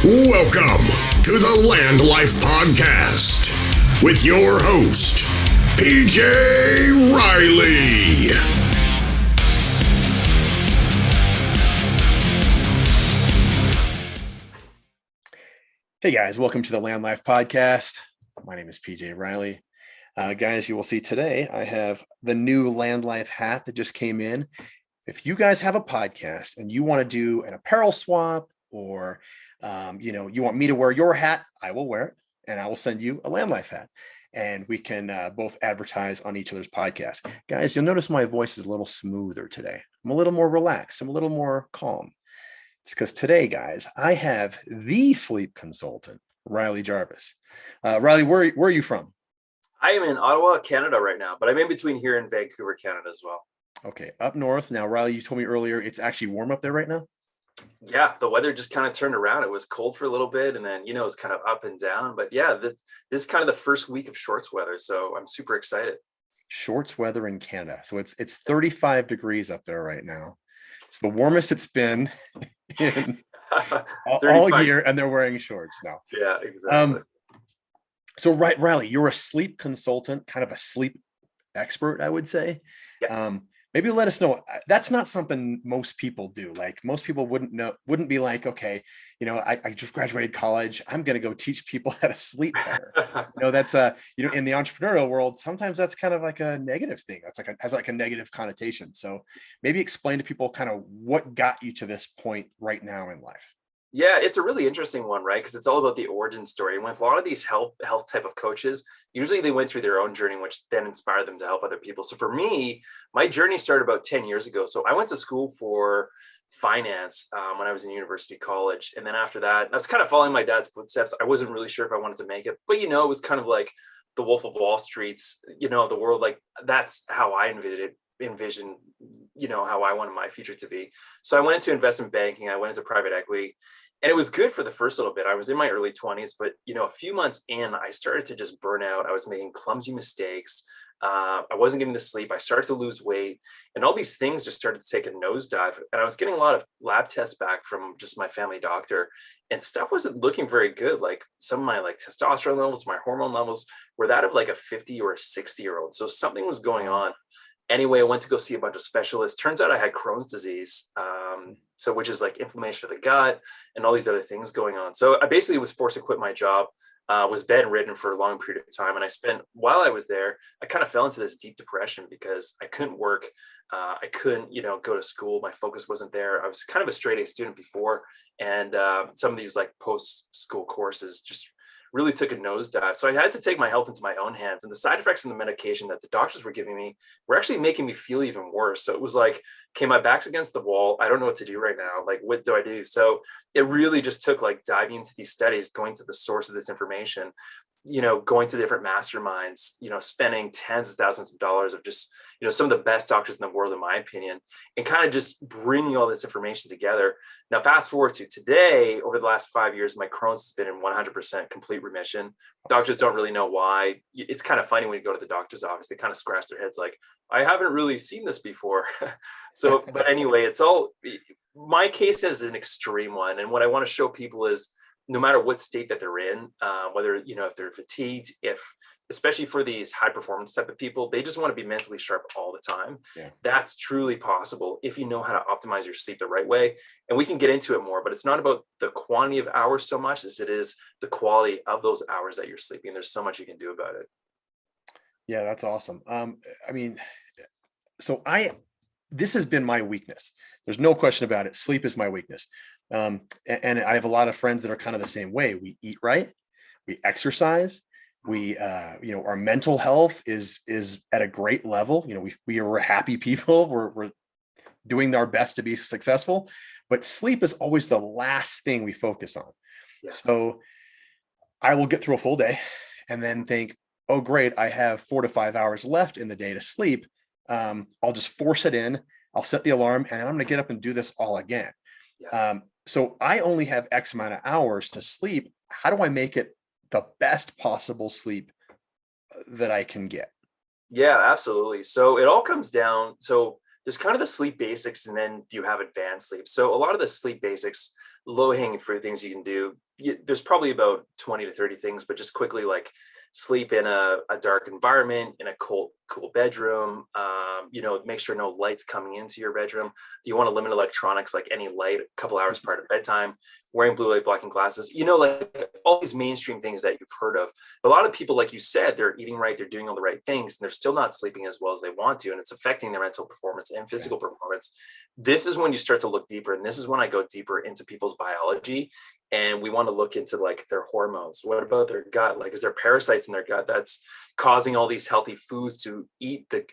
Welcome to the LandLife podcast with your host, PJ Riley. Hey guys, welcome to the LandLife podcast. My name is PJ Riley. Guys, you will see today I have the new LandLife hat that just came in. If you guys have a podcast and you want to do an apparel swap or you want me to wear your hat, I will wear it and I will send you a LandLife hat. And we can both advertise on each other's podcast. Guys, you'll notice my voice is a little smoother today. I'm a little more relaxed. I'm a little more calm. It's because today, guys, I have the sleep consultant, Riley Jarvis. Riley, where are you from? I am in Ottawa, Canada right now, but I'm in between here and Vancouver, Canada as well. Okay, up north. Now, Riley, you told me earlier it's actually warm up there right now? Yeah, the weather just kind of turned around. It was cold for a little bit, and then, it's kind of up and down. But yeah, this is kind of the first week of shorts weather, so I'm super excited. Shorts weather in Canada. So it's 35 degrees up there right now. It's the warmest it's been in all year, and they're wearing shorts now. Yeah, exactly. So, Riley, you're a sleep consultant, kind of a sleep expert, I would say. Yeah. Maybe let us know. That's not something most people do. Like most people wouldn't be like, okay, I just graduated college. I'm going to go teach people how to sleep better. That's in the entrepreneurial world, sometimes that's kind of like a negative thing. That's has a negative connotation. So maybe explain to people kind of what got you to this point right now in life. Yeah, it's a really interesting one, right? Because it's all about the origin story. And with a lot of these health type of coaches, usually they went through their own journey, which then inspired them to help other people. So for me, my journey started about 10 years ago. So I went to school for finance when I was in university college. And then after that, I was kind of following my dad's footsteps. I wasn't really sure if I wanted to make it, but it was kind of like the Wolf of Wall Street's, the world. Like that's how I envision how I wanted my future to be. So I went into investment banking. I went into private equity. And it was good for the first little bit. I was in my early 20s, but a few months in, I started to just burn out. I was making clumsy mistakes. I wasn't getting the sleep. I started to lose weight, and all these things just started to take a nosedive. And I was getting a lot of lab tests back from just my family doctor, and stuff wasn't looking very good. Like some of my testosterone levels, my hormone levels were that of like a 50 or a 60-year-old. So something was going on. Anyway, I went to go see a bunch of specialists. Turns out I had Crohn's disease, which is like inflammation of the gut and all these other things going on. So I basically was forced to quit my job, was bedridden for a long period of time. And while I was there, I kind of fell into this deep depression because I couldn't work. I couldn't, go to school. My focus wasn't there. I was kind of a straight A student before. And some of these post-school courses just really took a nosedive. So I had to take my health into my own hands, and the side effects from the medication that the doctors were giving me were actually making me feel even worse. So it was like, okay, my back's against the wall. I don't know what to do right now. Like, what do I do? So it really just took diving into these studies, going to the source of this information, going to different masterminds, spending tens of thousands of dollars of just, some of the best doctors in the world, in my opinion, and kind of just bringing all this information together. Now, fast forward to today, over the last 5 years, my Crohn's has been in 100% complete remission. Doctors don't really know why. It's kind of funny when you go to the doctor's office, they kind of scratch their heads like, I haven't really seen this before. But anyway, my case is an extreme one. And what I want to show people is, no matter what state that they're in, whether, if they're fatigued, especially for these high performance type of people, they just want to be mentally sharp all the time. Yeah. That's truly possible if you know how to optimize your sleep the right way. And we can get into it more, but it's not about the quantity of hours so much as it is the quality of those hours that you're sleeping. There's so much you can do about it. Yeah, that's awesome. This has been my weakness. There's no question about it. Sleep is my weakness. And I have a lot of friends that are kind of the same way. We eat right, we exercise, our mental health is at a great level. We're happy people. We're doing our best to be successful, but sleep is always the last thing we focus on. Yeah. So I will get through a full day and then think, oh, great, I have 4 to 5 hours left in the day to sleep. I'll just force it in. I'll set the alarm and I'm going to get up and do this all again. Yeah. So I only have X amount of hours to sleep. How do I make it the best possible sleep that I can get? Yeah, absolutely. So it all comes down. So there's kind of the sleep basics, and then you have advanced sleep. So a lot of the sleep basics, low hanging fruit things you can do. There's probably about 20 to 30 things, but just quickly, like sleep in a dark environment, in a cool bedroom. Make sure no light's coming into your bedroom. You want to limit electronics, like any light, a couple hours prior to bedtime. Wearing blue light blocking glasses, like all these mainstream things that you've heard of. But a lot of people, like you said, they're eating right, they're doing all the right things, and they're still not sleeping as well as they want to, and it's affecting their mental performance and physical performance. This is when you start to look deeper, and this is when I go deeper into people's biology, and we want to look into like their hormones. What about their gut? Like, is there parasites in their gut that's causing all these healthy foods to eat that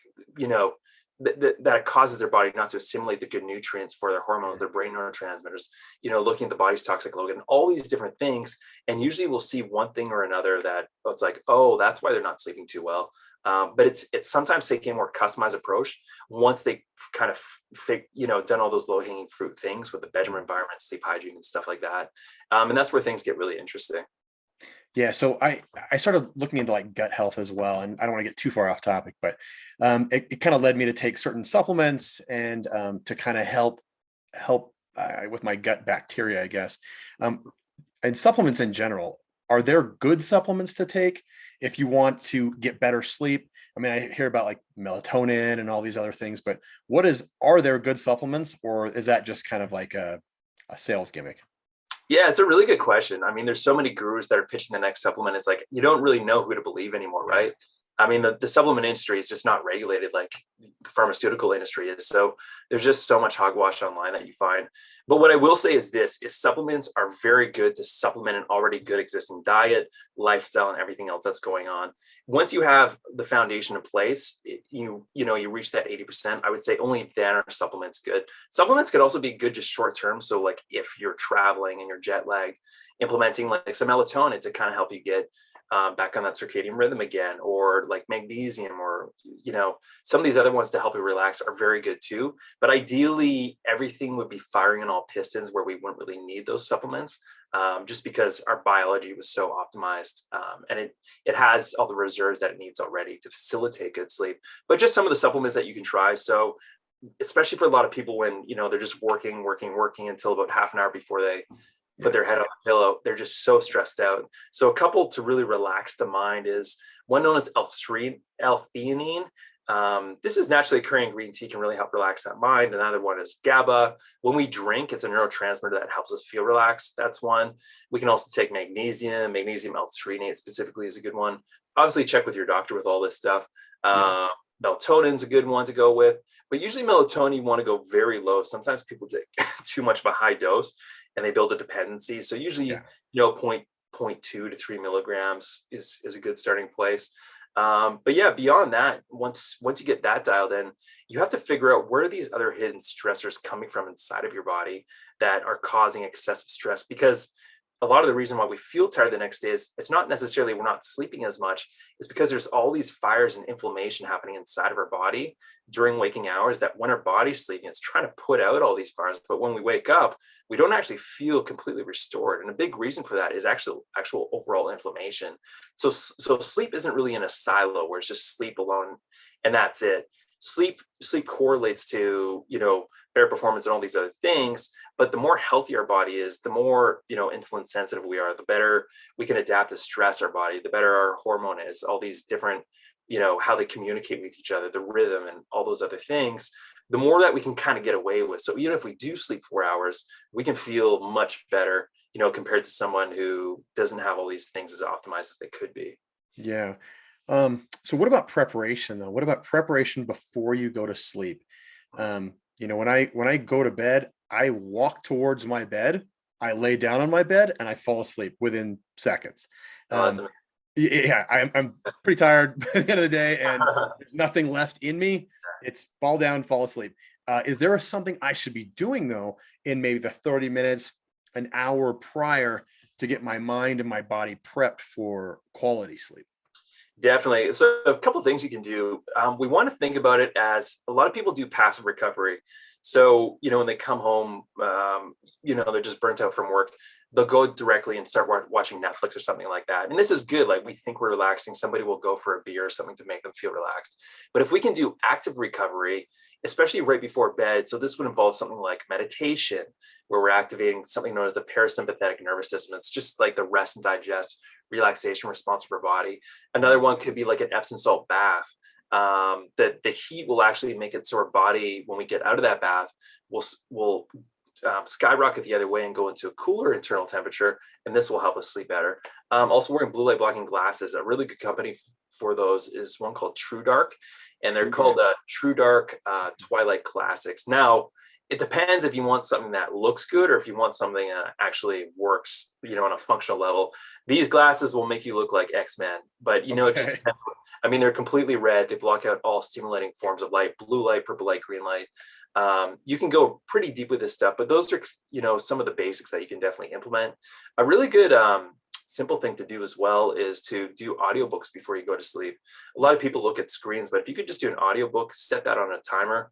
causes their body not to assimilate the good nutrients for their hormones, their brain neurotransmitters, looking at the body's toxic load and all these different things. And usually we'll see one thing or another that it's like, oh, that's why they're not sleeping too well. But it's sometimes taking a more customized approach once they kind of done all those low hanging fruit things with the bedroom environment, sleep hygiene and stuff like that. And that's where things get really interesting. Yeah. So I started looking into like gut health as well. And I don't want to get too far off topic, but it kind of led me to take certain supplements and to kind of help with my gut bacteria, I guess. And supplements in general, are there good supplements to take if you want to get better sleep? I mean, I hear about like melatonin and all these other things, but are there good supplements, or is that just kind of like a sales gimmick? Yeah, it's a really good question. I mean, there's so many gurus that are pitching the next supplement. It's like, you don't really know who to believe anymore, right? I mean, the supplement industry is just not regulated like the pharmaceutical industry is. So there's just so much hogwash online that you find. But what I will say is supplements are very good to supplement an already good existing diet, lifestyle, and everything else that's going on. Once you have the foundation in place, you reach that 80%, I would say only then are supplements good. Supplements could also be good just short term. So like if you're traveling and you're jet lagged, implementing like some melatonin to kind of help you get back on that circadian rhythm again, or like magnesium, or some of these other ones to help you relax are very good too. But ideally, everything would be firing on all pistons where we wouldn't really need those supplements, just because our biology was so optimized, and it has all the reserves that it needs already to facilitate good sleep. But just some of the supplements that you can try. So especially for a lot of people when they're just working until about half an hour before they put their head on the pillow, they're just so stressed out. So a couple to really relax the mind is one known as L-theanine. This is naturally occurring green tea, can really help relax that mind. Another one is GABA. When we drink, it's a neurotransmitter that helps us feel relaxed. That's one. We can also take magnesium. Magnesium L-threonate specifically is a good one. Obviously, check with your doctor with all this stuff. Melatonin's a good one to go with, but usually melatonin you want to go very low. Sometimes people take too much of a high dose and they build a dependency. So usually, 0.2 to 3 milligrams is a good starting place. But yeah, beyond that, once you get that dialed in, you have to figure out where are these other hidden stressors coming from inside of your body that are causing excessive stress. Because a lot of the reason why we feel tired the next day is it's not necessarily we're not sleeping as much. It's because there's all these fires and inflammation happening inside of our body during waking hours that when our body's sleeping, it's trying to put out all these fires. But when we wake up, we don't actually feel completely restored. And a big reason for that is actual overall inflammation. So sleep isn't really in a silo where it's just sleep alone and that's it. Sleep correlates to, better performance and all these other things. But the more healthy our body is, the more, insulin sensitive we are, the better we can adapt to stress our body, the better our hormone is, all these different, how they communicate with each other, the rhythm and all those other things, the more that we can kind of get away with. So even if we do sleep 4 hours, we can feel much better, compared to someone who doesn't have all these things as optimized as they could be. Yeah. So what about preparation though? What about preparation before you go to sleep? When I go to bed, I walk towards my bed, I lay down on my bed and I fall asleep within seconds. I'm pretty tired by the end of the day and there's nothing left in me. It's fall down, fall asleep. Is there something I should be doing though, in maybe the 30 minutes, an hour prior to get my mind and my body prepped for quality sleep? Definitely. So a couple of things you can do. We want to think about it as a lot of people do passive recovery. So, when they come home, they're just burnt out from work. They'll go directly and start watching Netflix or something like that. And this is good. Like we think we're relaxing. Somebody will go for a beer or something to make them feel relaxed. But if we can do active recovery especially right before bed. So this would involve something like meditation, where we're activating something known as the parasympathetic nervous system. It's just like the rest and digest relaxation response of our body. Another one could be like an Epsom salt bath. The heat will actually make it so our body, when we get out of that bath, will skyrocket the other way and go into a cooler internal temperature, and this will help us sleep better. Also, wearing blue light blocking glasses. A really good company for those is one called True Dark, and they're called True Dark Twilight Classics. Now, it depends if you want something that looks good or if you want something that actually works, on a functional level. These glasses will make you look like X-Men, but it just depends. I mean, they're completely red. They block out all stimulating forms of light: blue light, purple light, green light. You can go pretty deep with this stuff, but those are, some of the basics that you can definitely implement. A really good simple thing to do as well is to do audiobooks before you go to sleep. A lot of people look at screens, but if you could just do an audiobook, set that on a timer,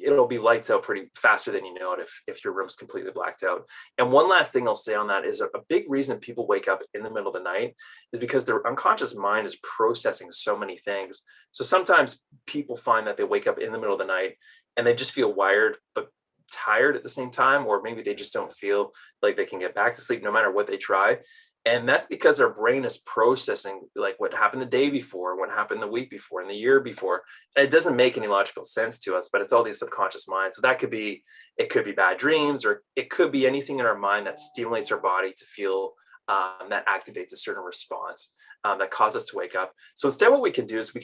it'll be lights out pretty faster than you know it if your room's completely blacked out. And one last thing I'll say on that is a big reason people wake up in the middle of the night is because their unconscious mind is processing so many things. So sometimes people find that they wake up in the middle of the night and they just feel wired but tired at the same time, or maybe they just don't feel like they can get back to sleep no matter what they try. And that's because our brain is processing like what happened the day before, what happened the week before, and the year before. And it doesn't make any logical sense to us, but it's all these subconscious minds. So it could be bad dreams, or it could be anything in our mind that stimulates our body to feel that activates a certain response that causes us to wake up. So instead, what we can do is we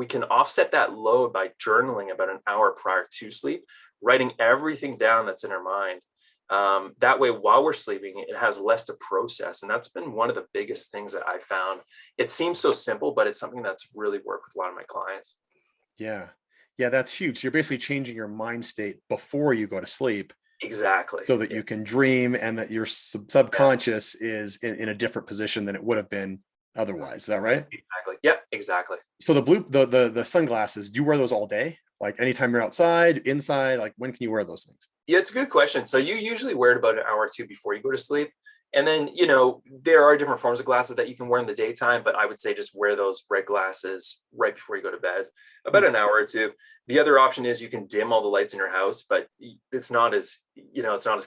can offset that load by journaling about an hour prior to sleep, writing everything down that's in our mind. That way, while we're sleeping, it has less to process. And that's been one of the biggest things that I found. It seems so simple, but it's something that's really worked with a lot of my clients. Yeah. Yeah, that's huge. So you're basically changing your mind state before you go to sleep. Exactly. So that you can dream and that your subconscious is in a different position than it would have been otherwise. Is that right? Exactly. Yeah, exactly. So the sunglasses, do you wear those all day? Like anytime you're outside, inside, like when can you wear those things? Yeah, it's a good question. So you usually wear it about an hour or two before you go to sleep. And then, there are different forms of glasses that you can wear in the daytime, but I would say just wear those red glasses right before you go to bed, about an hour or two. The other option is you can dim all the lights in your house, but it's not as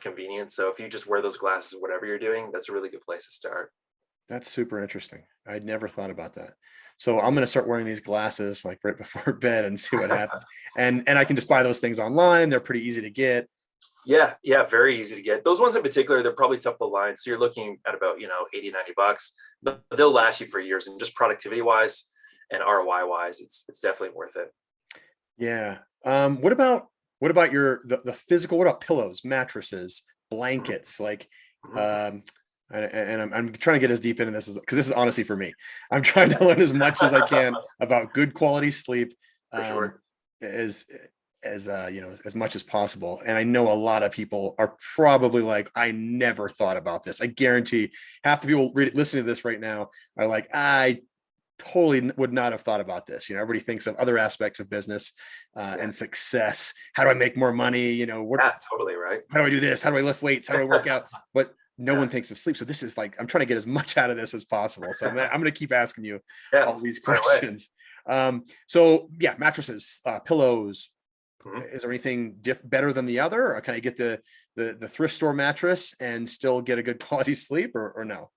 convenient. So if you just wear those glasses, whatever you're doing, that's a really good place to start. That's super interesting. I'd never thought about that. So I'm going to start wearing these glasses like right before bed and see what happens. And I can just buy those things online. They're pretty easy to get. Yeah, very easy to get. Those ones in particular, they're probably top of the line. So you're looking at about, $80, $90, but they'll last you for years. And just productivity wise and ROI wise, it's definitely worth it. Yeah. What about the physical, what about pillows, mattresses, blankets? Like, and I'm trying to get as deep into this because this is honestly for me. I'm trying to learn as much as I can about good quality sleep, for sure. as much as possible. And I know a lot of people are probably like, I never thought about this. I guarantee half the people listening to this right now are like, I totally would not have thought about this. Everybody thinks of other aspects of business and success. How do I make more money? Totally right. How do I do this? How do I lift weights? How do I work out? But no one thinks of sleep. So this is like, I'm trying to get as much out of this as possible. So I'm going to keep asking you all these questions. So yeah, mattresses, pillows. Is there anything better than the other, or can I get the thrift store mattress and still get a good quality sleep, or no?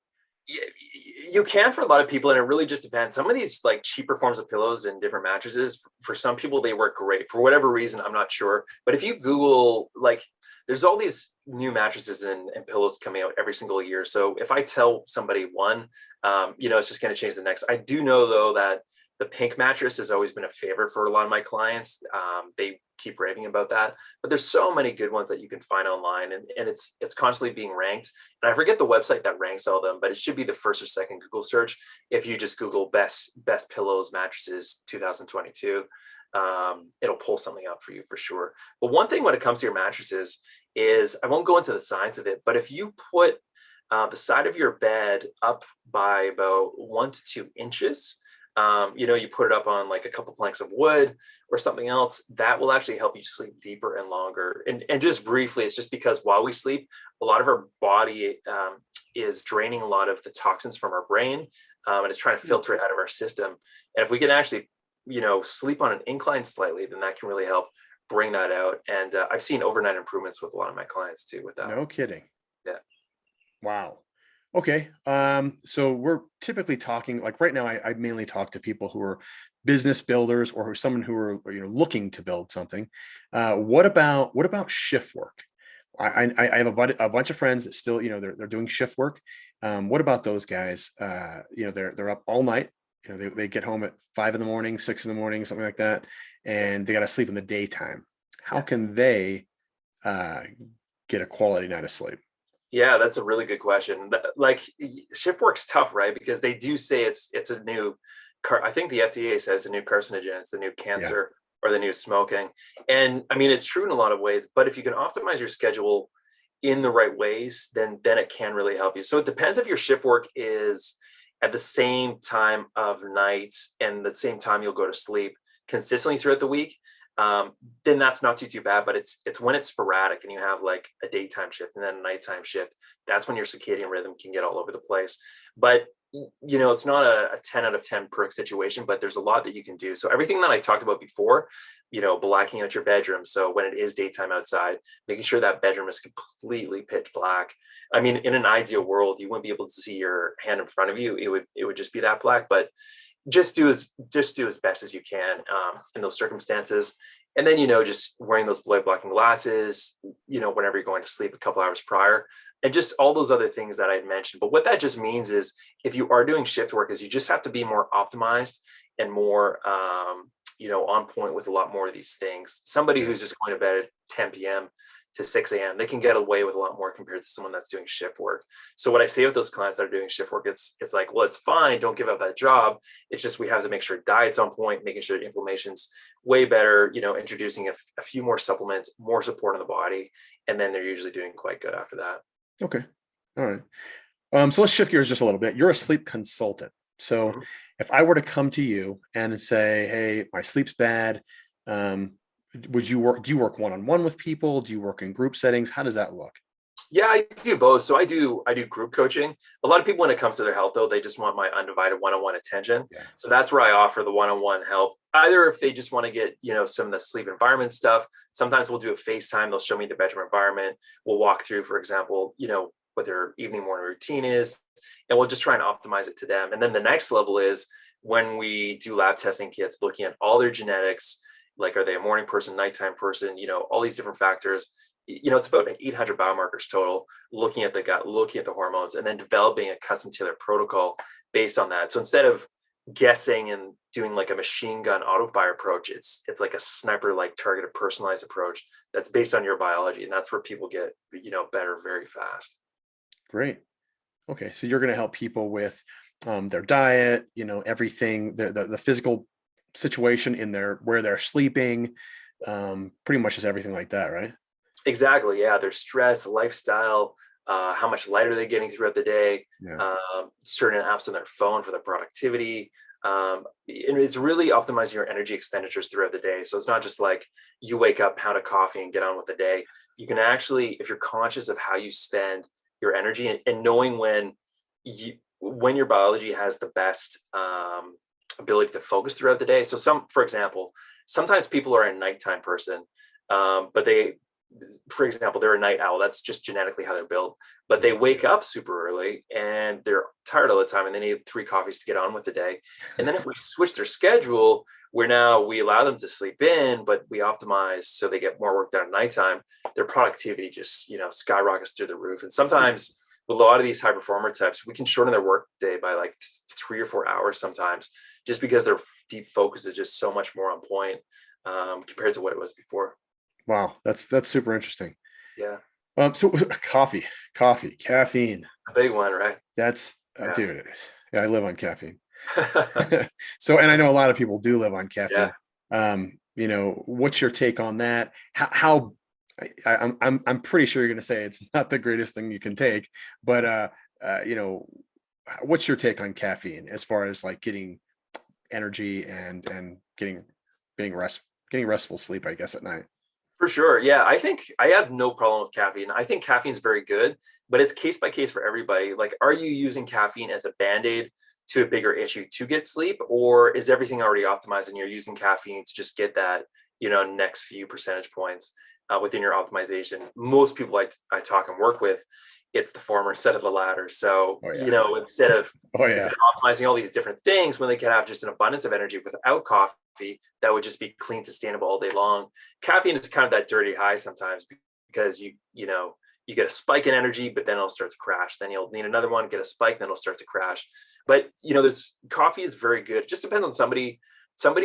You can for a lot of people, and it really just depends. Some of these like cheaper forms of pillows and different mattresses, for some people, they work great. For whatever reason, I'm not sure. But if you Google, like, there's all these new mattresses and pillows coming out every single year. So if I tell somebody one, it's just going to change the next. I do know, though, that the pink mattress has always been a favorite for a lot of my clients. They keep raving about that, but there's so many good ones that you can find online, and it's constantly being ranked. And I forget the website that ranks all them, but it should be the first or second Google search. If you just Google best pillows, mattresses 2022, it'll pull something up for you for sure. But one thing when it comes to your mattresses is, I won't go into the science of it, but if you put the side of your bed up by about 1 to 2 inches, you put it up on like a couple planks of wood or something else, that will actually help you sleep deeper and longer. And just briefly, it's just because while we sleep, a lot of our body is draining a lot of the toxins from our brain, and it's trying to filter it out of our system. And if we can actually sleep on an incline slightly, then that can really help bring that out. And I've seen overnight improvements with a lot of my clients too with that. No kidding. Yeah. Wow. Okay. So we're typically talking like right now, I mainly talk to people who are business builders or someone who are, looking to build something. What about shift work? I have a bunch of friends that still, they're doing shift work. What about those guys? They're up all night. They get home at 5 a.m, 6 a.m, something like that, and they got to sleep in the daytime. How can they get a quality night of sleep? Yeah, that's a really good question. Like shift work's tough, right? Because they do say it's a new I think the FDA says a new carcinogen, it's the new Yeah. cancer or the new smoking. And I mean, it's true in a lot of ways, but if you can optimize your schedule in the right ways, then it can really help you. So it depends if your shift work is at the same time of night and the same time you'll go to sleep consistently throughout the week. Then that's not too bad, but it's when it's sporadic and you have like a daytime shift and then a nighttime shift, that's when your circadian rhythm can get all over the place. But it's not a 10 out of 10 perfect situation, but there's a lot that you can do. So everything that I talked about before, blacking out your bedroom. So when it is daytime outside, making sure that bedroom is completely pitch black. I mean, in an ideal world, you wouldn't be able to see your hand in front of you. It would just be that black, but just do as best as you can in those circumstances. And then, just wearing those blue blocking glasses, whenever you're going to sleep a couple hours prior, and just all those other things that I mentioned. But what that just means is if you are doing shift work is you just have to be more optimized and more, on point with a lot more of these things. Somebody who's just going to bed at 10 p.m. to 6 a.m., they can get away with a lot more compared to someone that's doing shift work. So what I say with those clients that are doing shift work, it's like, well, it's fine. Don't give up that job. It's just, we have to make sure diet's on point, making sure inflammation's way better, introducing a few more supplements, more support in the body. And then they're usually doing quite good after that. Okay. All right. So let's shift gears just a little bit. You're a sleep consultant. So if I were to come to you and say, hey, my sleep's bad, do you work one-on-one with people? Do you work in group settings? How does that look? Yeah, I do both. So I do group coaching. A lot of people, when it comes to their health, though, they just want my undivided one-on-one attention. Yeah. So that's where I offer the one-on-one help. Either if they just want to get, some of the sleep environment stuff, sometimes we'll do a FaceTime. They'll show me the bedroom environment. We'll walk through, for example, what their evening, morning routine is, and we'll just try and optimize it to them. And then the next level is when we do lab testing kits, looking at all their genetics, like, are they a morning person, nighttime person, all these different factors. It's about 800 biomarkers total, looking at the gut, looking at the hormones, and then developing a custom tailored protocol based on that. So instead of guessing and doing like a machine gun auto fire approach, it's like a sniper, like targeted, personalized approach that's based on your biology. And that's where people get, better very fast. Great. Okay. So you're going to help people with their diet, everything, the physical situation in where they're sleeping, pretty much just everything like that, right? Exactly. Yeah. Their stress, lifestyle, how much light are they getting throughout the day, certain apps on their phone for their productivity. And it's really optimizing your energy expenditures throughout the day. So it's not just like you wake up, pound a coffee and get on with the day. You can actually, if you're conscious of how you spend your energy and knowing when your biology has the best ability to focus throughout the day. So for example, sometimes people are a nighttime person, but for example, they're a night owl. That's just genetically how they're built, but they wake up super early and they're tired all the time and they need 3 coffees to get on with the day. And then if we switch their schedule, where now we allow them to sleep in, but we optimize so they get more work done at nighttime, their productivity just, skyrockets through the roof. And sometimes with a lot of these high performer types, we can shorten their work day by like 3 or 4 hours sometimes, just because their deep focus is just so much more on point compared to what it was before. Wow. That's super interesting. Yeah. So coffee, caffeine. A big one, right? That's dude. Yeah, I live on caffeine. So, and I know a lot of people do live on caffeine. Yeah. What's your take on that? I'm pretty sure you're going to say it's not the greatest thing you can take, but what's your take on caffeine as far as like getting energy and getting restful sleep, I guess, at night? For sure. Yeah. I think I have no problem with caffeine. I think caffeine is very good, but it's case by case for everybody. Like, are you using caffeine as a Band-Aid to a bigger issue to get sleep, or is everything already optimized and you're using caffeine to just get that, next few percentage points within your optimization? Most people I talk and work with, it's the former instead of the latter. So, instead of optimizing all these different things, when they can have just an abundance of energy without coffee, that would just be clean, sustainable all day long. Caffeine is kind of that dirty high sometimes, because you get a spike in energy, but then it'll start to crash. Then you'll need another one, get a spike, then it'll start to crash. But this coffee is very good. It just depends on somebody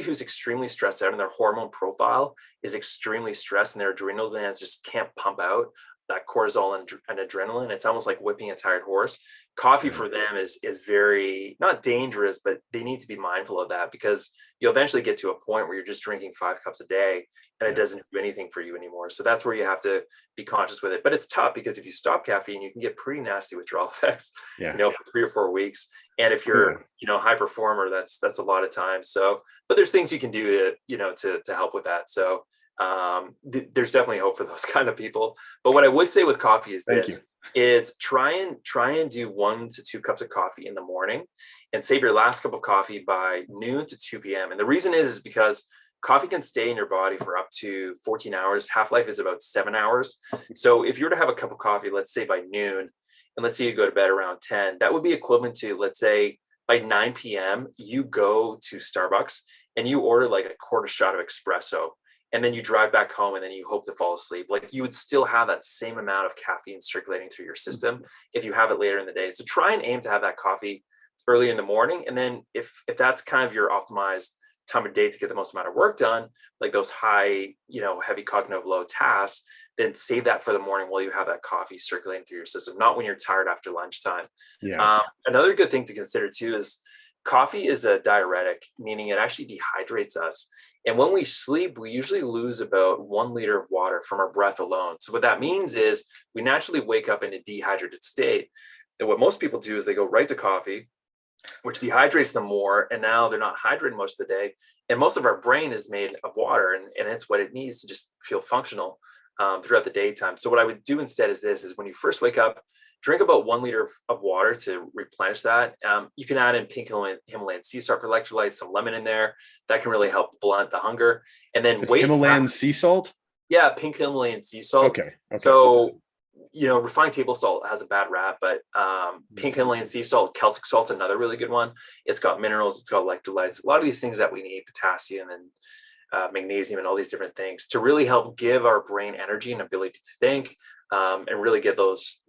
who's extremely stressed out and their hormone profile is extremely stressed and their adrenal glands just can't pump out that cortisol and adrenaline. It's almost like whipping a tired horse. Coffee for them is very, not dangerous, but they need to be mindful of that, because you'll eventually get to a point where you're just drinking 5 cups a day and it doesn't do anything for you anymore. So that's where you have to be conscious with it. But it's tough, because if you stop caffeine, you can get pretty nasty withdrawal effects, for 3 or 4 weeks. And if you're, high performer, that's a lot of time. So, but there's things you can do to help with that. So there's definitely hope for those kind of people. But what I would say with coffee is try and do 1 to 2 cups of coffee in the morning and save your last cup of coffee by noon to 2 p.m. And the reason is because coffee can stay in your body for up to 14 hours. Half-life is about 7 hours. So if you were to have a cup of coffee, let's say by noon, and let's say you go to bed around 10, that would be equivalent to, let's say by 9 p.m., you go to Starbucks and you order like a quarter shot of espresso. And then you drive back home and then you hope to fall asleep. Like, you would still have that same amount of caffeine circulating through your system if you have it later in the day. So try and aim to have that coffee early in the morning. And then if that's kind of your optimized time of day to get the most amount of work done, like those high, heavy cognitive load tasks, then save that for the morning while you have that coffee circulating through your system, not when you're tired after lunchtime. Another good thing to consider too is coffee is a diuretic, meaning it actually dehydrates us. And when we sleep, we usually lose about 1 liter of water from our breath alone. So what that means is we naturally wake up in a dehydrated state. And what most people do is they go right to coffee, which dehydrates them more. And now they're not hydrated most of the day. And most of our brain is made of water, and it's what it needs to just feel functional throughout the daytime. So what I would do instead is when you first wake up, drink about 1 liter of water to replenish that. You can add in pink Himalayan sea salt for electrolytes, some lemon in there. That can really help blunt the hunger. And then Himalayan sea salt? Yeah, pink Himalayan sea salt. Okay. So, refined table salt has a bad rap, but pink Himalayan sea salt, Celtic salt's another really good one. It's got minerals, it's got electrolytes, a lot of these things that we need, potassium and magnesium and all these different things to really help give our brain energy and ability to think. And really get those,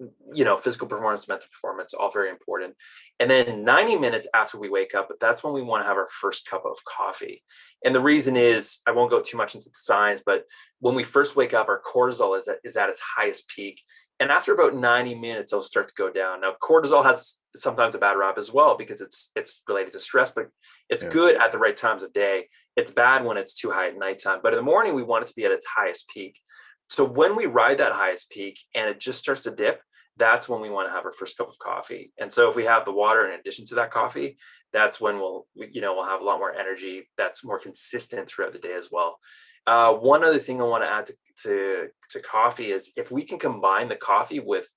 physical performance, mental performance, all very important. And then 90 minutes after we wake up, that's when we want to have our first cup of coffee. And the reason is, I won't go too much into the science, but when we first wake up, our cortisol is at its highest peak. And after about 90 minutes, it'll start to go down. Now, cortisol has sometimes a bad rap as well, because it's related to stress, but it's good at the right times of day. It's bad when it's too high at nighttime. But in the morning, we want it to be at its highest peak. So when we ride that highest peak and it just starts to dip, that's when we want to have our first cup of coffee. And so if we have the water in addition to that coffee, that's when we'll have a lot more energy that's more consistent throughout the day as well. One other thing I want to add to coffee is if we can combine the coffee with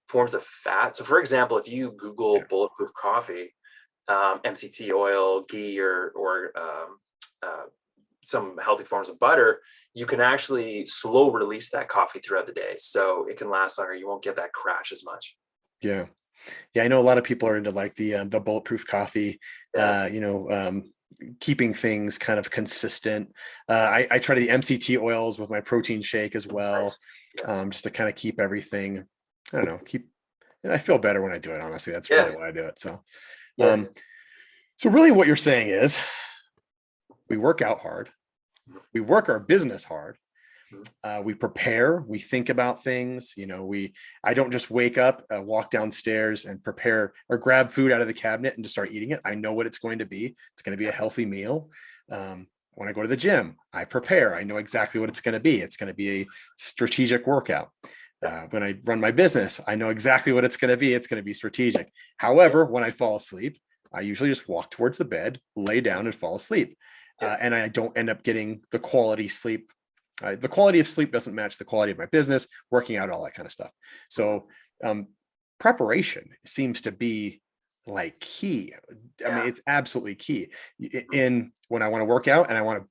forms of fat. So for example, if you Google bulletproof coffee, MCT oil, ghee, or some healthy forms of butter, you can actually slow release that coffee throughout the day. So it can last longer. You won't get that crash as much. Yeah. I know a lot of people are into like the bulletproof coffee, keeping things kind of consistent. I try the MCT oils with my protein shake as well, just to kind of keep everything, I feel better when I do it. Honestly, that's really why I do it. So, so really what you're saying is we work out hard, we work our business hard, we prepare, we think about things, I don't just wake up, walk downstairs and prepare or grab food out of the cabinet and just start eating it. I know what it's going to be. It's going to be a healthy meal. When I go to the gym, I prepare. I know exactly what it's going to be. It's going to be a strategic workout. When I run my business, I know exactly what it's going to be. It's going to be strategic. However, when I fall asleep, I usually just walk towards the bed, lay down and fall asleep. And I don't end up getting the quality sleep. The quality of sleep doesn't match the quality of my business, working out, all that kind of stuff. So preparation seems to be like key. I mean, Yeah. it's absolutely key. In when I want to work out and I want to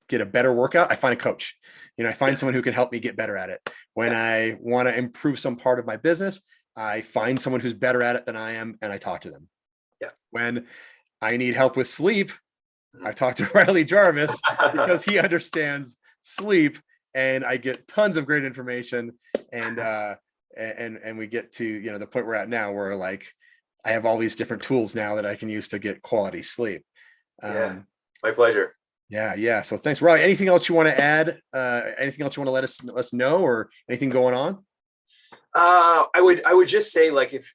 get a better workout, I find a coach. I find someone who can help me get better at it. When Yeah. I want to improve some part of my business, I find someone who's better at it than I am and I talk to them. Yeah. When I need help with sleep, I Mhm. talk to Riley Jarvis because he understands sleep, and I get tons of great information. And we get to the point we're at now, where like I have all these different tools now that I can use to get quality sleep. Yeah. Um, My pleasure. yeah. So thanks, Riley. Anything else you want to add? Anything else you want to let us know, or anything going on? I would just say, like, if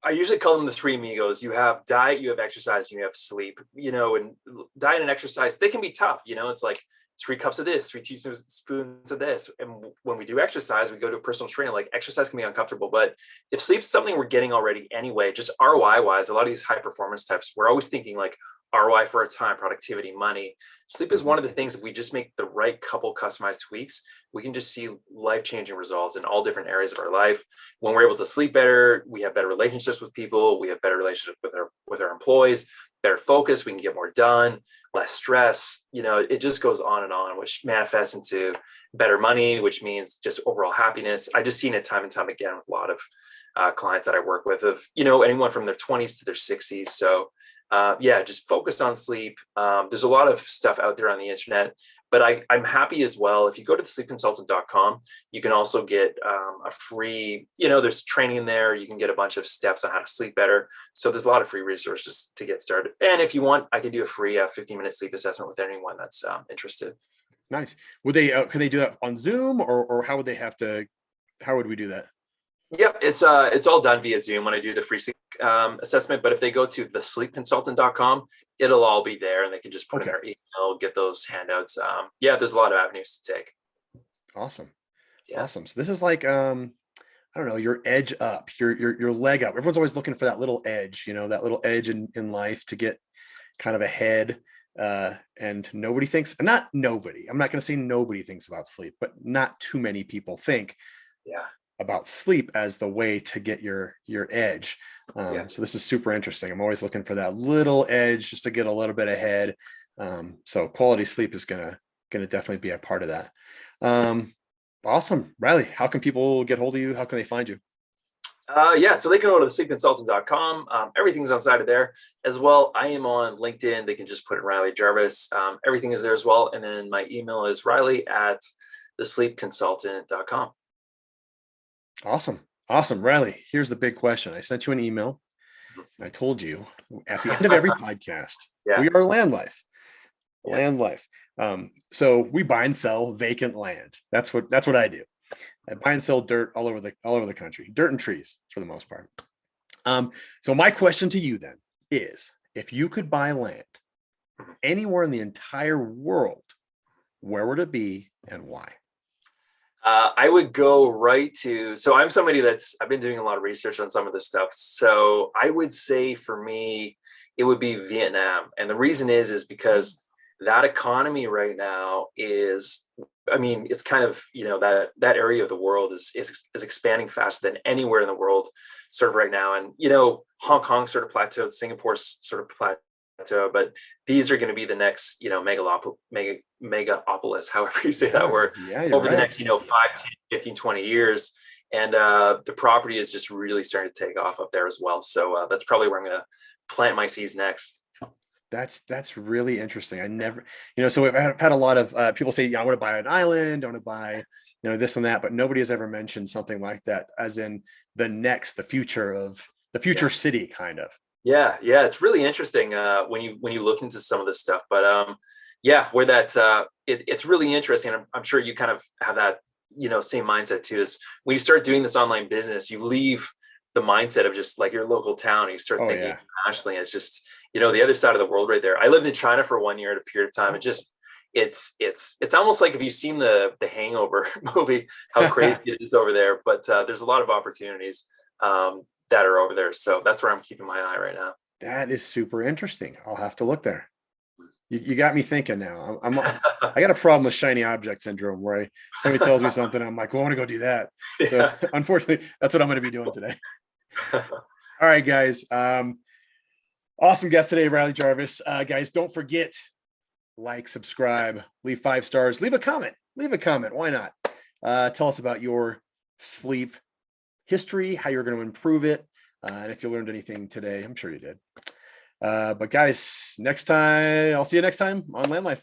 I usually call them the three amigos. You have diet, you have exercise, and you have sleep. And diet and exercise, they can be tough. It's like 3 cups of this, 3 teaspoons of this. And when we do exercise, we go to a personal trainer. Like, exercise can be uncomfortable, but if sleep's something we're getting already anyway, just ROI wise, a lot of these high performance types, we're always thinking like ROI for our time, productivity, money. Sleep is one of the things, if we just make the right couple customized tweaks, we can just see life-changing results in all different areas of our life. When we're able to sleep better, we have better relationships with people, we have better relationships with our employees, better focus, we can get more done, less stress. It just goes on, which manifests into better money, which means just overall happiness. I just seen it time and time again with a lot of clients that I work with, of anyone from their 20s to their 60s. So yeah, just focused on sleep. There's a lot of stuff out there on the internet, but I'm happy as well. If you go to thesleepconsultant.com, you can also get a free, there's training there. You can get a bunch of steps on how to sleep better. So there's a lot of free resources to get started. And if you want, I can do a free 15-minute sleep assessment with anyone that's interested. Nice. Would they? Can they do that on Zoom, or how would they have to? How would we do that? Yep, it's all done via Zoom when I do the free sleep assessment. But if they go to thesleepconsultant.com, it'll all be there, and they can just put in Okay. their email, get those handouts. Yeah, there's a lot of avenues to take. Awesome. Yeah, Awesome. So this is like I don't know, your edge up, your leg up. Everyone's always looking for that little edge, that little edge in life to get kind of ahead. And nobody thinks, not nobody, I'm not going to say nobody thinks about sleep, but not too many people think yeah, about sleep as the way to get your edge. yeah. So this is super interesting. I'm always looking for that little edge just to get a little bit ahead. So quality sleep is gonna definitely be a part of that. Awesome. Riley, how can people get hold of you? How can they find you? Yeah, so they can go to thesleepconsultant.com. Everything's outside of there as well. I am on LinkedIn. They can just put in Riley Jarvis. Everything is there as well. And then my email is riley@thesleepconsultant.com. Awesome. Awesome. Riley, here's the big question. I sent you an email. I told you at the end of every podcast, Yeah, we are LandLife. yeah, LandLife. So we buy and sell vacant land. That's what I do. I buy and sell dirt all over the country, dirt and trees for the most part. So my question to you then is, if you could buy land anywhere in the entire world, where would it be and why? I would go right to, so I'm somebody I've been doing a lot of research on some of this stuff. So I would say for me, it would be Vietnam. And the reason is because that economy right now is, I mean, it's kind of, that area of the world is expanding faster than anywhere in the world sort of right now. And, Hong Kong sort of plateaued, Singapore's sort of plateaued, but these are going to be the next, megapolis, however you say that word, Yeah, you're over the right. next, 5, 10, 15, 20 years. And the property is just really starting to take off up there as well. So that's probably where I'm going to plant my seeds next. That's really interesting. I never, so I've had a lot of people say, I want to buy an island, I want to buy, this and that, but nobody has ever mentioned something like that, as in the future city kind of. Yeah, it's really interesting when you look into some of this stuff. But yeah, where it's really interesting. I'm sure you kind of have that same mindset too. Is when you start doing this online business, you leave the mindset of just like your local town, and you start Oh thinking yeah. internationally. It's just the other side of the world right there. I lived in China for 1 year at a period of time, and just it's almost like, if you've seen the Hangover movie, how crazy it is over there. But there's a lot of opportunities that are over there. So that's where I'm keeping my eye right now. That is super interesting. I'll have to look there. You got me thinking now. I got a problem with shiny object syndrome, where somebody tells me something, I'm like, well, I want to go do that. So Yeah. unfortunately, that's what I'm going to be doing today. All right, guys. Awesome guest today, Riley Jarvis. Guys, don't forget, like, subscribe, leave 5 stars, leave a comment. Why not? Tell us about your sleep history, how you're going to improve it. And if you learned anything today, I'm sure you did. But guys, next time, I'll see you next time on LandLife.